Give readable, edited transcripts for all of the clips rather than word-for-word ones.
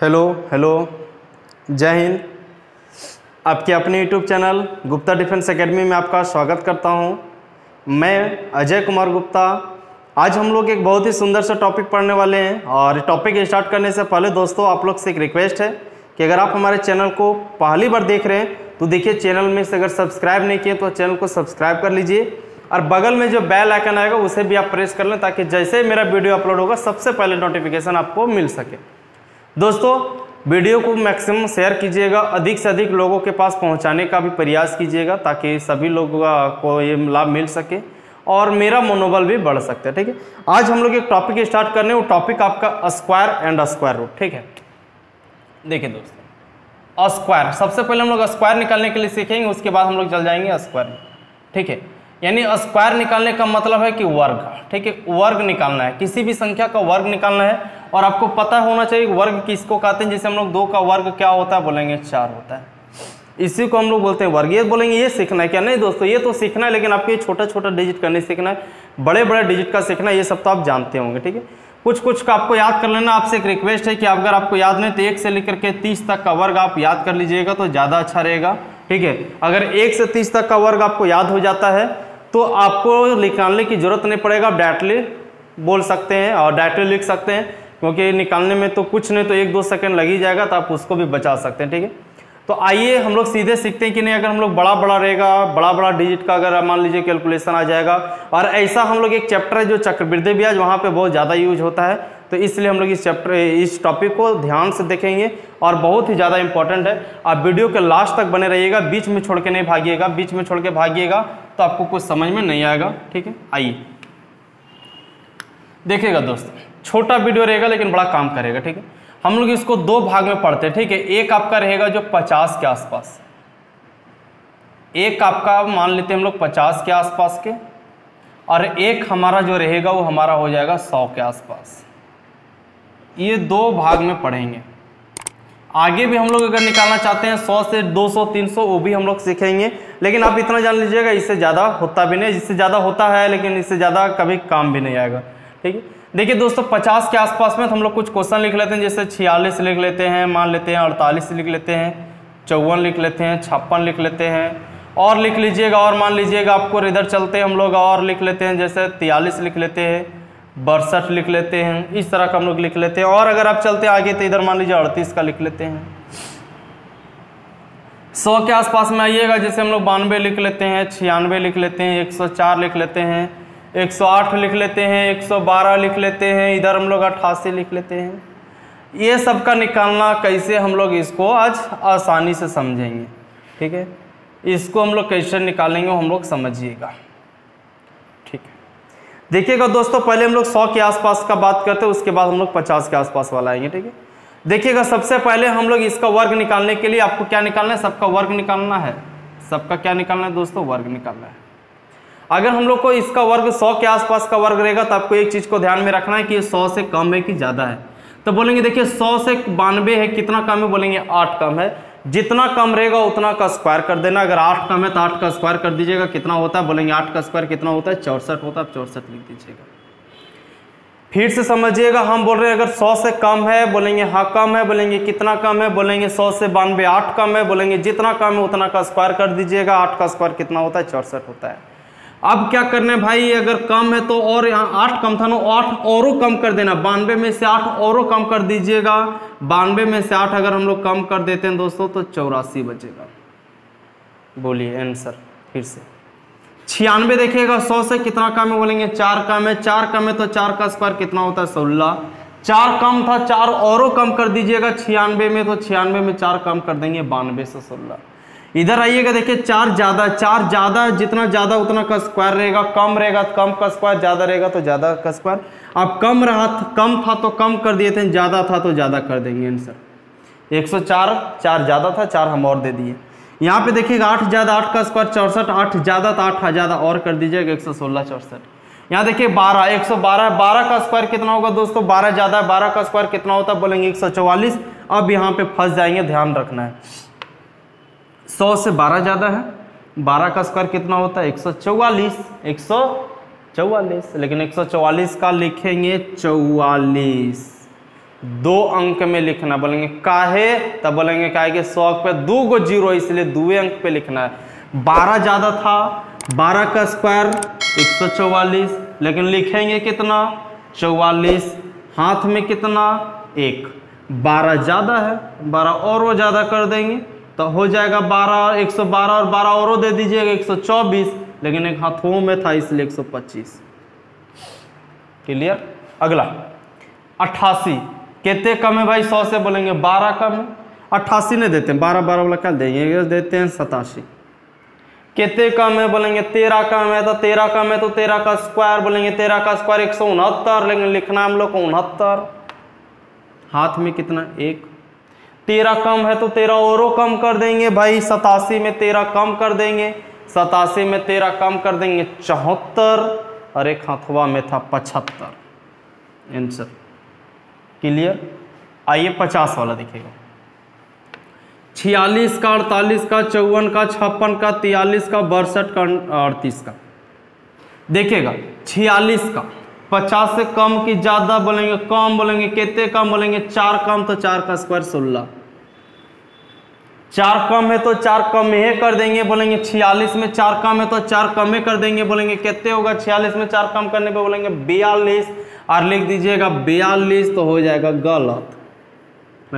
Hello hello, जय हिंद। आपके अपने YouTube channel Gupta defence academy में आपका स्वागत करता हूं। मैं अजय कुमार गुप्ता। आज हम लोग एक बहुत ही सुंदर सा टॉपिक पढ़ने वाले हैं और टॉपिक स्टार्ट करने से पहले दोस्तों आप लोग से एक रिक्वेस्ट है कि अगर आप हमारे चैनल को पहली बार देख रहे हैं तो देखिए, चैनल में से अगर सब्सक्राइब नहीं किए तो चैनल को सब्सक्राइब कर लीजिए और बगल में जो बेल आइकन आएगा उसे भी आप प्रेस कर लें ताकि जैसे मेरा वीडियो अपलोड होगा सबसे पहले नोटिफिकेशन आपको मिल सके। दोस्तों वीडियो को मैक्सिमम शेयर कीजिएगा, अधिक से अधिक लोगों के पास पहुंचाने का भी प्रयास कीजिएगा ताकि सभी लोगों को ये लाभ मिल सके और मेरा मनोबल भी बढ़ सकता है। ठीक है, आज हम लोग एक टॉपिक स्टार्ट करने, वो टॉपिक आपका स्क्वायर एंड स्क्वायर रूट। ठीक है, देखिए दोस्तों, स्क्वायर सबसे पहले हम लोग स्क्वायर निकालने के लिए सीखेंगे, उसके बाद हम लोग चल जाएंगे स्क्वायर में। ठीक है, यानी स्क्वायर निकालने का मतलब है कि वर्ग। ठीक है, वर्ग निकालना है, किसी भी संख्या का वर्ग निकालना है और आपको पता होना चाहिए वर्ग किसको कहते हैं। जैसे हम लोग 2 का वर्ग क्या होता है, बोलेंगे 4 होता है, इसी को हम लोग बोलते हैं वर्ग। ये बोलेंगे ये सीखना है क्या? नहीं दोस्तों, ये तो सीखना है, लेकिन आपको ये छोटा छोटा डिजिट का नहीं सीखना है, बड़े बड़े डिजिट का सीखना है। ये सब तो आप जानते होंगे। ठीक है, कुछ का आपको याद कर लेना। आपसे एक रिक्वेस्ट है कि अगर आपको याद नहीं तो 1 से लेकर के 30 तक का वर्ग आप याद कर लीजिएगा तो ज़्यादा अच्छा रहेगा। ठीक है, अगर 1 से 30 तक का वर्ग आपको याद हो जाता है तो आपको निकालने की जरूरत नहीं पड़ेगा, आप डायरेक्टली बोल सकते हैं और डायरेक्टली लिख सकते हैं, क्योंकि निकालने में तो कुछ नहीं तो 1-2 सेकंड लग ही जाएगा, तो आप उसको भी बचा सकते हैं। ठीक है, तो आइए हम लोग सीधे सीखते हैं कि नहीं। अगर हम लोग बड़ा रहेगा, बड़ा डिजिट का अगर मान लीजिए कैलकुलेशन आ जाएगा, और ऐसा हम लोग एक चैप्टर है जो चक्रवृद्धि ब्याज, वहाँ पे बहुत ज़्यादा यूज होता है, तो इसलिए हम लोग इस टॉपिक को ध्यान से देखेंगे और बहुत ही ज़्यादा इंपॉर्टेंट है। आप वीडियो के लास्ट तक बने रहिएगा, बीच में छोड़ के नहीं भागिएगा, बीच में छोड़ के भागिएगा तो आपको कुछ समझ में नहीं आएगा। ठीक है, आइए देखिएगा दोस्तों, छोटा वीडियो रहेगा लेकिन बड़ा काम करेगा। ठीक है, हम लोग इसको 2 भाग में पढ़ते हैं। ठीक है, एक आपका रहेगा जो 50 के आसपास, एक आपका मान लेते हैं हम लोग 50 के आसपास के, और एक हमारा जो रहेगा वो हमारा हो जाएगा 100 के आसपास। ये 2 भाग में पढ़ेंगे। आगे भी हम लोग अगर निकालना चाहते हैं 100 से 200 300 वो भी हम लोग सीखेंगे, लेकिन आप इतना जान लीजिएगा इससे ज़्यादा होता भी नहीं, जिससे ज़्यादा होता है लेकिन इससे ज़्यादा कभी काम भी नहीं आएगा। ठीक है, देखिए दोस्तों, 50 के आसपास में तो हम लोग कुछ क्वेश्चन लिख लेते हैं, जैसे 46 लिख लेते हैं, मान लेते हैं 48 लिख लेते हैं, 54 लिख लेते हैं, 56 लिख लेते हैं, और लिख लीजिएगा, और मान लीजिएगा आपको इधर चलते हैं हम लोग और लिख लेते हैं, जैसे 43 लिख लेते हैं, 62 लिख लेते हैं, इस तरह का हम लोग लिख लेते हैं। और अगर आप चलते हैं आगे तो इधर मान लीजिए 38 का लिख लेते हैं। 100 के आसपास में आइएगा, जैसे हम लोग 92 लिख लेते हैं, 96 लिख लेते हैं, 104 लिख लेते हैं, 108 लिख लेते हैं, 112 लिख लेते हैं, इधर हम लोग 88 लिख लेते हैं। ये सब का निकालना कैसे हम लोग इसको आज आसानी से समझेंगे। ठीक है, इसको हम लोग कैसे निकालेंगे हम लोग समझिएगा। ठीक है, देखिएगा दोस्तों, पहले हम लोग 100 के आसपास का बात करते हैं, उसके बाद हम लोग 50 के आसपास वाला आएंगे। ठीक है, देखिएगा सबसे पहले हम लोग इसका वर्ग निकालने के लिए आपको क्या निकालना है, सबका वर्ग निकालना है। सबका क्या निकालना है दोस्तों? वर्ग निकालना है। अगर हम लोग को इसका वर्ग 100 के आसपास का वर्ग रहेगा तो आपको एक चीज को ध्यान में रखना है कि ये 100 से कम है कि ज्यादा है। तो बोलेंगे देखिए 100 से 92 है, कितना कम है? बोलेंगे 8 कम है। जितना कम रहेगा उतना का स्क्वायर कर देना। अगर 8 कम है तो 8 का स्क्वायर कर दीजिएगा, कितना होता है? बोलेंगे 8 का स्क्वायर कितना होता है? 64 होता है। 64 लिख दीजिएगा। फिर से समझिएगा, हम बोल रहे हैं अगर 100 से कम है, बोलेंगे हाँ कम है, बोलेंगे कितना कम है? बोलेंगे 100 से 92 8 कम है, बोलेंगे जितना कम है उतना का स्क्वायर कर दीजिएगा। 8 का स्क्वायर कितना होता है? 64 होता है। अब क्या करना है भाई, अगर कम है तो और यहाँ 8 कम था ना, 8 औरों कम कर देना। 92 में से 8 औरों कम कर दीजिएगा। 92 में से 8 अगर हम लोग कम कर देते हैं दोस्तों तो 84 बचेगा। बोलिए आंसर फिर से। 96 देखिएगा, 100 से कितना कम है? बोलेंगे 4 कम है। 4 कम है तो 4 का स्क्वायर कितना होता है? 16। 4 कम था, 4 औरों कम कर दीजिएगा 96 में, तो 96 में 4 कम कर देंगे 92 से 16। इधर आइएगा, देखिए 4 ज्यादा, जितना ज्यादा उतना का स्क्वायर रहेगा। कम रहेगा तो कम का स्क्वायर, ज्यादा रहेगा तो ज्यादा का स्क्वायर। अब कम था तो कम कर दिए थे, ज्यादा था तो ज्यादा कर देंगे। आंसर 104, 4 ज्यादा था, 4 हम और दे दिए। यहाँ पे देखिएगा 8 ज्यादा, 8 का स्क्वायर 64, 8 ज्यादा था, 8 ज्यादा और कर दीजिएगा 116 64। यहाँ देखिए 12, 112 है, 12 का स्क्वायर कितना होगा दोस्तों? 12 ज्यादा है, 12 का स्क्वायर कितना होता है? बोलेंगे 144। अब यहाँ पे फंस जाएंगे, ध्यान रखना है। 100 से 12 ज्यादा है, 12 का स्क्वायर कितना होता है? 144। 144, लेकिन 144 का लिखेंगे 44। 2 अंक में लिखना। बोलेंगे काहे, तब बोलेंगे काहे कि 100 पे 2 गो जीरो, इसलिए 2 अंक पे लिखना है। 12 ज़्यादा था, 12 का स्क्वायर 144, लेकिन लिखेंगे कितना 44, हाथ में कितना 1, 12 ज़्यादा है, 12 और वो ज़्यादा कर देंगे तो हो जाएगा 12, 112 और 12 और दे दीजिएगा 124, लेकिन एक हाथों में था इसलिए 125। क्लियर। अगला 88, कितने कम है भाई 100 से, बोलेंगे 12 कम है। 88 नहीं देते हैं, 12 वाला क्या देंगे, देते हैं 87। कितने कम है, बोलेंगे 13 कम है, तो 13 कम है तो 13 का स्क्वायर, बोलेंगे 13 का स्क्वायर 169, लेकिन लिखना हम लोग को 69, हाथ में कितना 1। 13 कम है तो 13 औरों कम कर देंगे भाई, 87 में 13 कम कर देंगे, 87 में 13 कम कर देंगे 74, और एक हाथवा में था 75। Answer clear. आइए 50 वाला दिखेगा। 46 का, 48 का, 54 का, 56 का, 43 का, 62 का, 38 का। देखिएगा 46 का 50 से कम की ज्यादा, बोलेंगे कम, बोलेंगे कितने कम, बोलेंगे 4 कम, तो 4 का स्क्वायर 16। 4 कम है तो 4 कम ही कर देंगे, बोलेंगे 46 में 4 कम है तो 4 कम ही कर देंगे, बोलेंगे कितने होगा 46 में 4 कम करने पे, बोलेंगे 42, और लिख दीजिएगा 42, तो हो जाएगा गलत।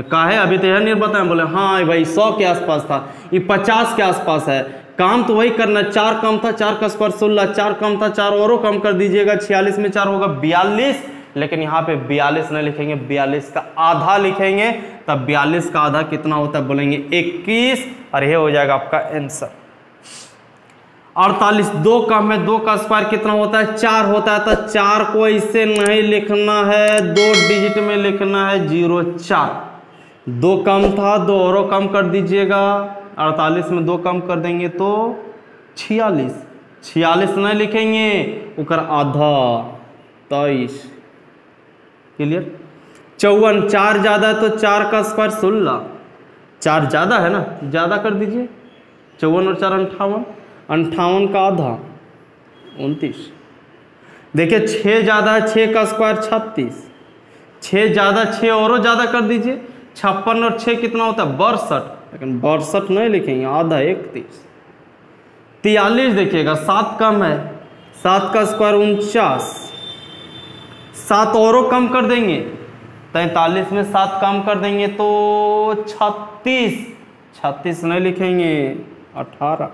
काहे अभी तो यह नहीं बताया, बोले हाँ भाई 100 के आसपास था, ये 50 के आसपास है, काम तो वही करना। 4 कम था, 4 का स्क्वायर 16, 4 कम था 4 औरों कम कर दीजिएगा, 46 में 4 होगा 42, लेकिन यहाँ पे 42 नहीं लिखेंगे, 42 का आधा लिखेंगे, तब 42 का आधा कितना होता है, बोलेंगे 21, और ये हो जाएगा आपका आंसर। 48, 2 कम है, 2 का स्क्वायर कितना होता है 4 होता है, तो 4 को इसे नहीं लिखना है, 2 डिजिट में लिखना है 04। 2 कम था, 2 औरों कम कर दीजिएगा, 48 में 2 कम कर देंगे तो 46, 46 नहीं लिखेंगे, उकर आधा 23। क्लियर। 54, 4 ज़्यादा है तो 4 का स्क्वायर 16, 4 ज़्यादा है ना, ज़्यादा कर दीजिए, 54 और 4 58, 58 का आधा 29। देखिए 6 ज़्यादा है, 6 का स्क्वायर 36, 6 ज़्यादा, 6 औरों ज़्यादा कर दीजिए, 56 और 6 कितना होता है 62, लेकिन 62 नहीं लिखेंगे, आधा 31। 43 देखिएगा 7 कम है, 7 का स्क्वायर 49, 7 औरों कम कर देंगे, 43 में 7 कम कर देंगे तो 36, 36 नहीं लिखेंगे 18।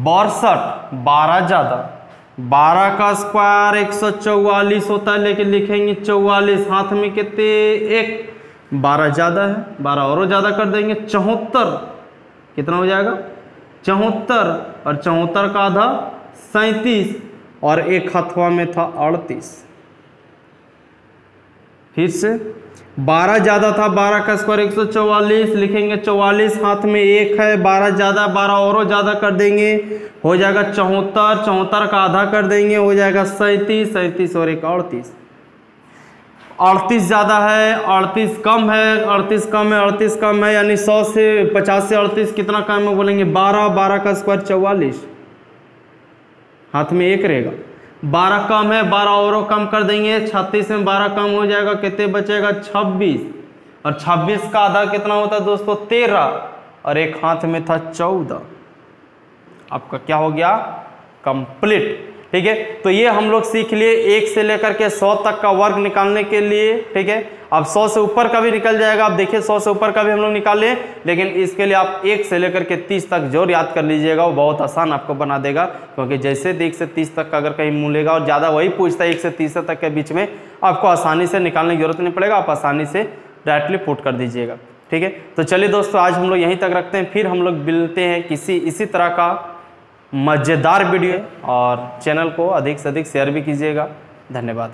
62, 12 ज़्यादा, 12 का स्क्वायर 144 होता है, लेकिन लिखेंगे 44, हाथ में कितने 1, 12 ज़्यादा है, 12 और ज़्यादा कर देंगे 74, कितना हो जाएगा 74, और 74 का आधा 37, और एक हथवा में था 38। फिर से 12 ज़्यादा था, 12 का स्क्वायर 144, लिखेंगे 44, हाथ में 1 है, 12 ज़्यादा, 12 और ज़्यादा कर देंगे, हो जाएगा 74, 74 का आधा कर देंगे, हो जाएगा 37, 37 और एक 38। 38 ज़्यादा है, 38 कम है, 38 कम है, 38 कम है, यानी 100 से 50 से 38 कितना कम है, बोलेंगे 12, 12 का स्क्वायर 44, हाथ में 1 रहेगा, 12 कम है, 12 औरों कम कर देंगे, 36 में 12 कम हो जाएगा, कितने बचेगा 26, और 26 का आधा कितना होता है दोस्तों 13, और एक हाथ में था 14। आपका क्या हो गया कंप्लीट। ठीक है, तो ये हम लोग सीख लिए 1 से लेकर के 100 तक का वर्ग निकालने के लिए। ठीक है, अब 100 से ऊपर का भी निकल जाएगा, आप देखिए 100 से ऊपर का भी हम लोग निकाले, लेकिन इसके लिए आप 1 से लेकर के 30 तक जोर याद कर लीजिएगा, वो बहुत आसान आपको बना देगा, क्योंकि जैसे 1 से 30 तक का अगर कहीं मूलेगा और ज़्यादा वही पूछता है 1 से 30 तक के बीच में, आपको आसानी से निकालने की जरूरत नहीं पड़ेगा, आप आसानी से डायरेक्टली पुट कर दीजिएगा। ठीक है, तो चलिए दोस्तों आज हम लोग यहीं तक रखते हैं, फिर हम लोग मिलते हैं किसी इसी तरह का मज़ेदार वीडियो, और चैनल को अधिक से अधिक शेयर भी कीजिएगा। धन्यवाद।